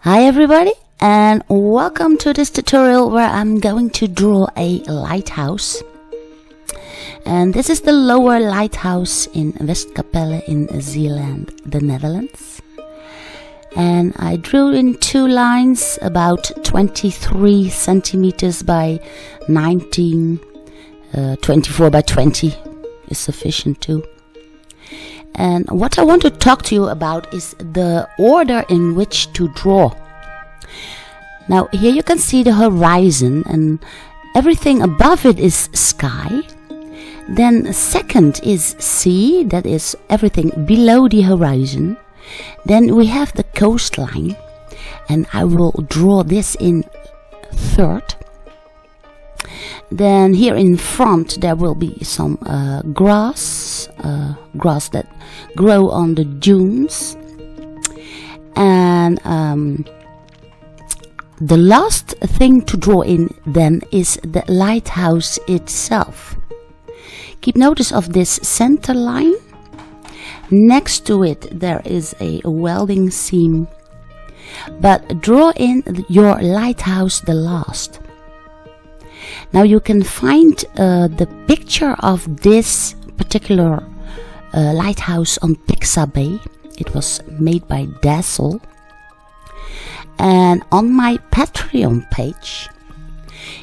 Hi everybody, and welcome to this tutorial where I'm going to draw a lighthouse. And this is the lower lighthouse in Westkapelle in Zeeland, the Netherlands. And I drew in two lines about 23 centimeters by 19, 24 by 20 is sufficient too. And what I want to talk to you about is the order in which to draw. Now here you can see the horizon and everything above it is sky. Then second is sea, that is everything below the horizon. Then we have the coastline, and I will draw this in third. Then here in front there will be some grass that grow on the dunes. And the last thing to draw in then is the lighthouse itself. Keep notice of this center line. Next to it there is a welding seam. But draw in your lighthouse the last. Now you can find the picture of this particular lighthouse on Pixabay. It was made by Dazzle. And on my Patreon page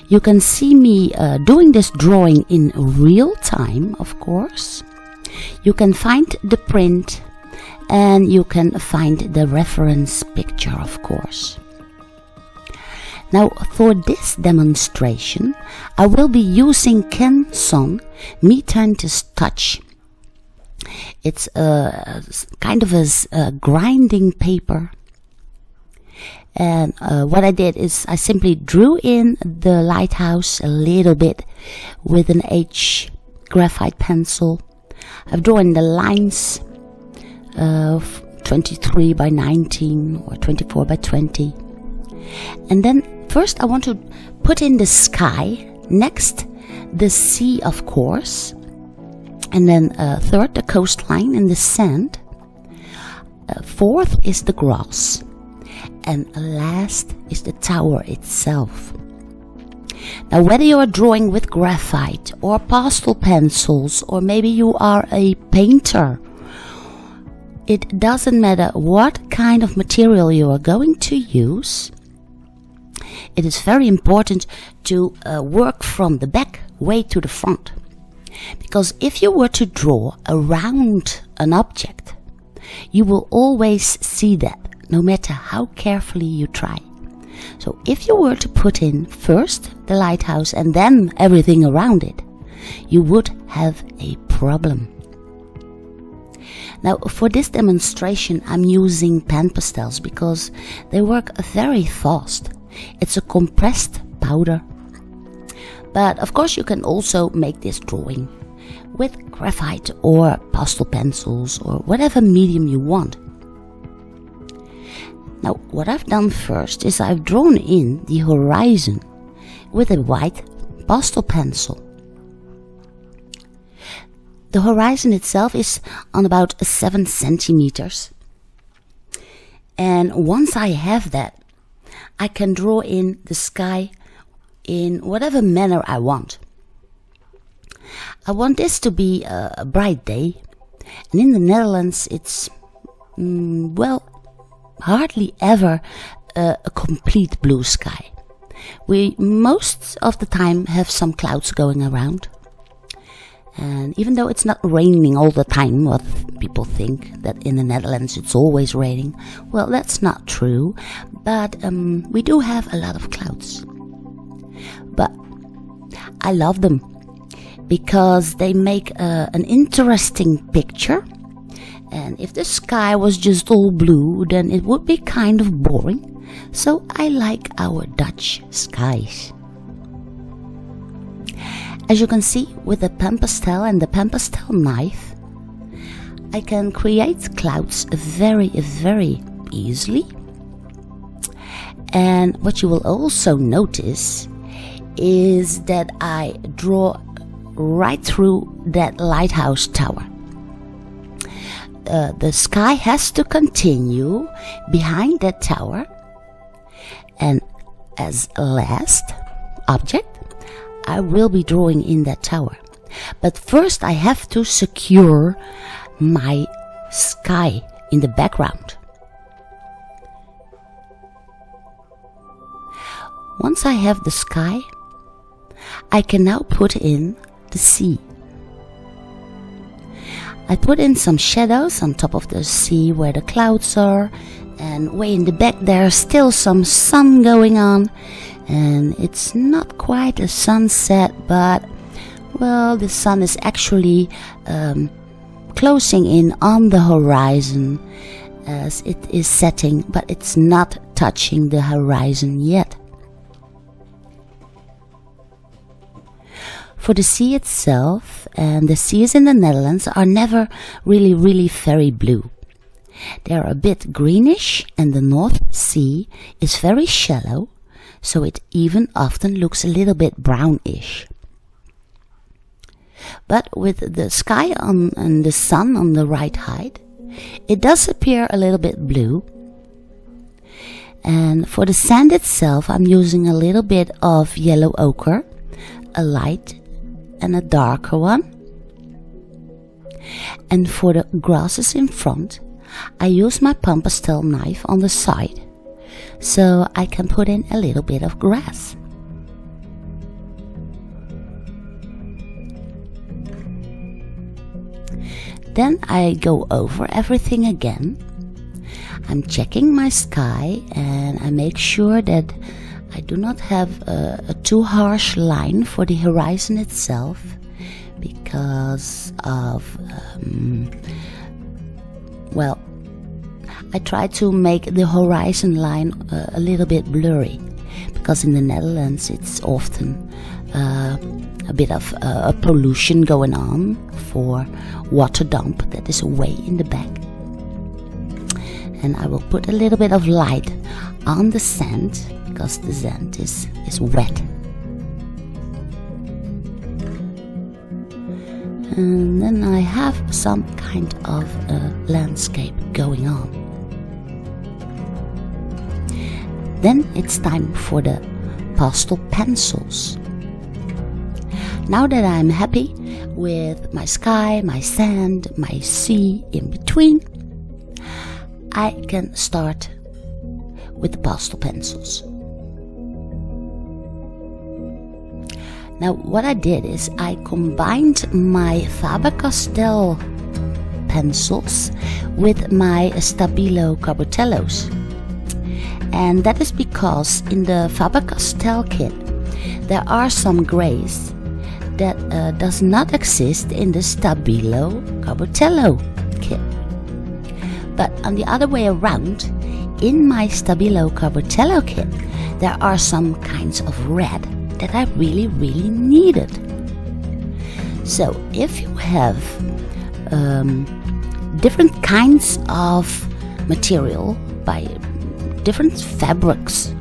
you can see me doing this drawing in real time, of course. You can find the print and you can find the reference picture, of course. Now for this demonstration I will be using Ken Son Me-Teintes Touch. It's kind of a grinding paper. And what I did is I simply drew in the lighthouse a little bit with an H graphite pencil. I've drawn the lines of 23 by 19 or 24 by 20. And then first I want to put in the sky, next the sea, of course, and then third the coastline and the sand, fourth is the grass, and last is the tower itself. Now whether you are drawing with graphite or pastel pencils, or maybe you are a painter, it doesn't matter what kind of material you are going to use. It is very important to work from the back way to the front. Because if you were to draw around an object, you will always see that, no matter how carefully you try. So if you were to put in first the lighthouse and then everything around it, you would have a problem. Now for this demonstration I'm using Panpastels because they work very fast. It's a compressed powder. But of course you can also make this drawing with graphite or pastel pencils or whatever medium you want. Now what I've done first is I've drawn in the horizon with a white pastel pencil. The horizon itself is on about 7 centimeters. And once I have that, I can draw in the sky in whatever manner I want. I want this to be a bright day, and in the Netherlands it's hardly ever a complete blue sky. We most of the time have some clouds going around. And even though it's not raining all the time, what people think that in the Netherlands it's always raining, well, that's not true. But we do have a lot of clouds. But I love them because they make an interesting picture. And if the sky was just all blue, then it would be kind of boring. So I like our Dutch skies. As you can see, with the Panpastel and the Panpastel knife, I can create clouds very, very easily. And what you will also notice is that I draw right through that lighthouse tower. The sky has to continue behind that tower And as a last object, I will be drawing in that tower. But first I have to secure my sky in the background. Once I have the sky, I can now put in the sea. I put in some shadows on top of the sea where the clouds are, and way in the back there's still some sun going on, and it's not quite a sunset, but well, the sun is actually closing in on the horizon as it is setting, but it's not touching the horizon yet. For the sea itself, and the seas in the Netherlands are never really very blue. They're a bit greenish, and the North Sea is very shallow, so it even often looks a little bit brownish. But with the sky and the sun on the right height, it does appear a little bit blue. And for the sand itself, I'm using a little bit of yellow ochre, a light and a darker one. And for the grasses in front, I use my Panpastel knife on the side, so I can put in a little bit of grass. Then I go over everything again. I'm checking my sky and I make sure that I do not have a too harsh line for the horizon itself, because of, well, I try to make the horizon line a little bit blurry, because in the Netherlands it's often a bit of pollution going on for water dump that is way in the back. And I will put a little bit of light on the sand, because the sand is wet. And then I have some kind of landscape going on. Then it's time for the pastel pencils. Now that I'm happy with my sky, my sand, my sea in between, I can start with the pastel pencils. Now what I did is I combined my Faber-Castell pencils with my Stabilo Carbotellos. And that is because in the Faber-Castell kit there are some grays that does not exist in the Stabilo Carbotello kit. But on the other way around, in my Stabilo Carbotello kit there are some kinds of red that I really needed. So if you have different kinds of material by different fabrics,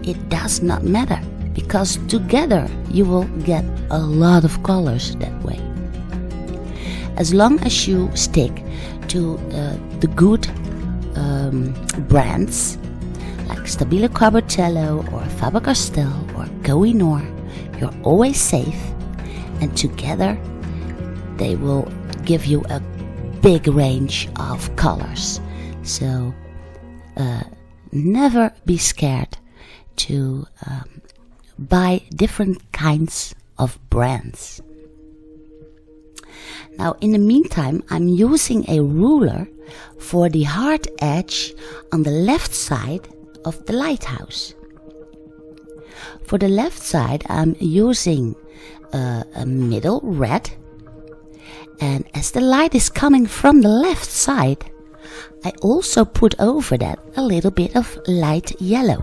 it does not matter, because together you will get a lot of colors that way. As long as you stick to the good brands like Stabilo Carbotello or Faber-Castell or Koh-i-Noor, you're always safe, and together they will give you a big range of colors. So never be scared to buy different kinds of brands. Now in the meantime, I'm using a ruler for the hard edge on the left side of the lighthouse. For the left side I'm using a middle red, and as the light is coming from the left side, I also put over that a little bit of light yellow.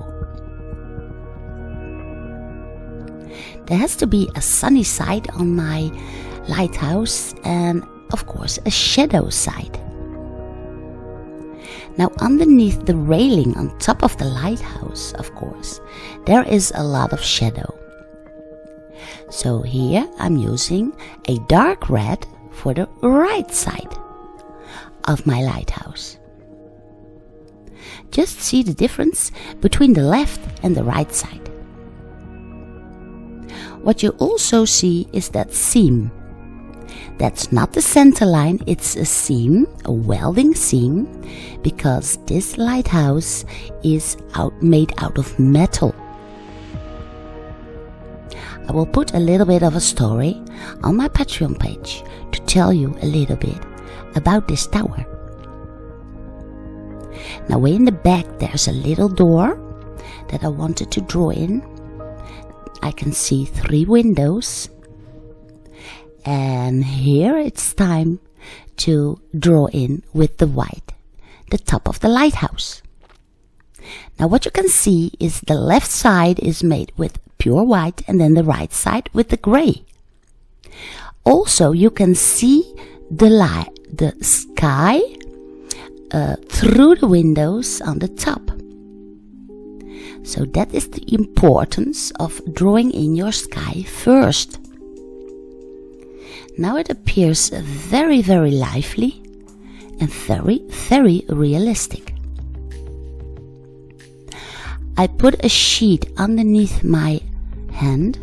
There has to be a sunny side on my lighthouse and of course a shadow side. Now underneath the railing on top of the lighthouse, of course, there is a lot of shadow. So here I'm using a dark red for the right side of my lighthouse. just see the difference between the left and the right side. What you also see is that seam. That's not the center line, it's a seam, a welding seam, because this lighthouse is made out of metal. I will put a little bit of a story on my Patreon page to tell you a little bit about this tower. Now way in the back there's a little door that I wanted to draw in. I can see 3 windows. And here it's time to draw in with the white, the top of the lighthouse. Now what you can see is the left side is made with pure white and then the right side with the gray. Also you can see the sky through the windows on the top. So that is the importance of drawing in your sky first. Now it appears very, very lively and very, very realistic. I put a sheet underneath my hand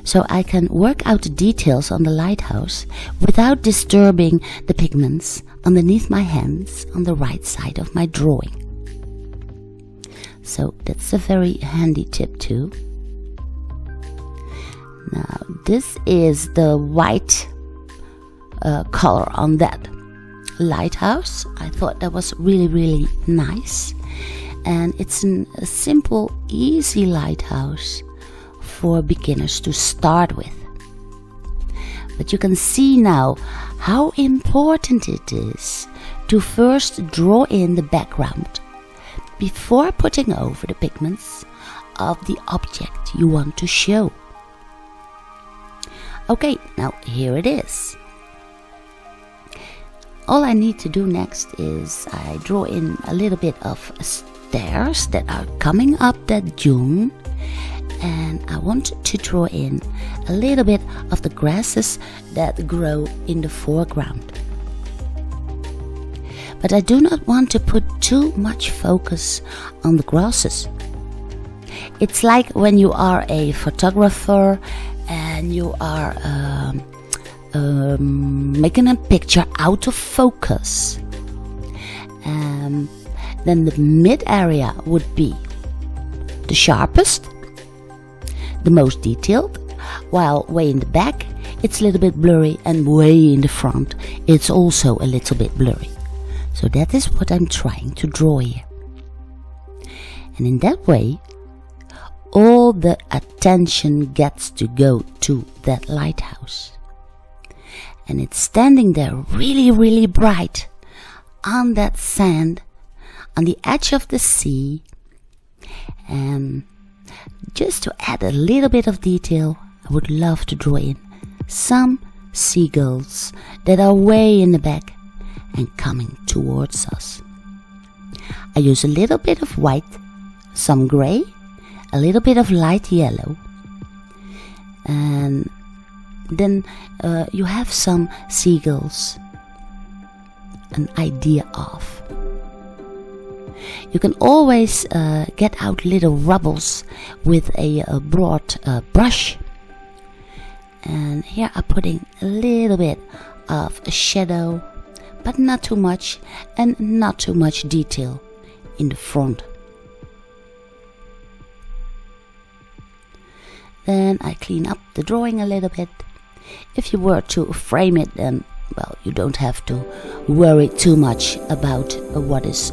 so I can work out the details on the lighthouse without disturbing the pigments underneath my hands on the right side of my drawing. So that's a very handy tip too. Now this is the white color on that lighthouse. I thought that was really, really nice. And it's a simple, easy lighthouse for beginners to start with. But you can see now how important it is to first draw in the background before putting over the pigments of the object you want to show. Okay, now here it is. All I need to do next is I draw in a little bit of stairs that are coming up that dune, and I want to draw in a little bit of the grasses that grow in the foreground. But I do not want to put too much focus on the grasses. It's like when you are a photographer and you are making a picture out of focus. Then the mid area would be the sharpest, the most detailed, while way in the back it's a little bit blurry, and way in the front it's also a little bit blurry. So that is what I'm trying to draw here. And in that way, all the attention gets to go to that lighthouse. And it's standing there really, really bright on that sand, on the edge of the sea. And just to add a little bit of detail, I would love to draw in some seagulls that are way in the back and coming towards us. I use a little bit of white, some gray, a little bit of light yellow, and then you have some seagulls, an idea of. You can always get out little rubbles with a broad brush, and here I'm putting a little bit of a shadow, but not too much, and not too much detail in the front. Then I clean up the drawing a little bit. If you were to frame it, then well, you don't have to worry too much about what is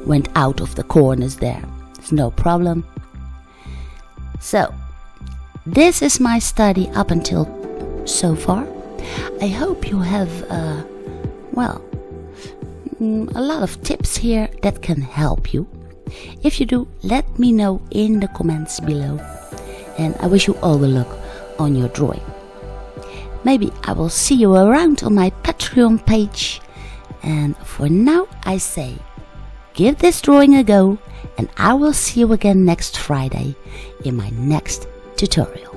went out of the corners there. It's no problem. So this is my study up until so far. I hope you have a lot of tips here that can help you. If you do, let me know in the comments below, and I wish you all the luck on your drawing. Maybe I will see you around on my Patreon page, and for now I say give this drawing a go, and I will see you again next Friday in my next tutorial.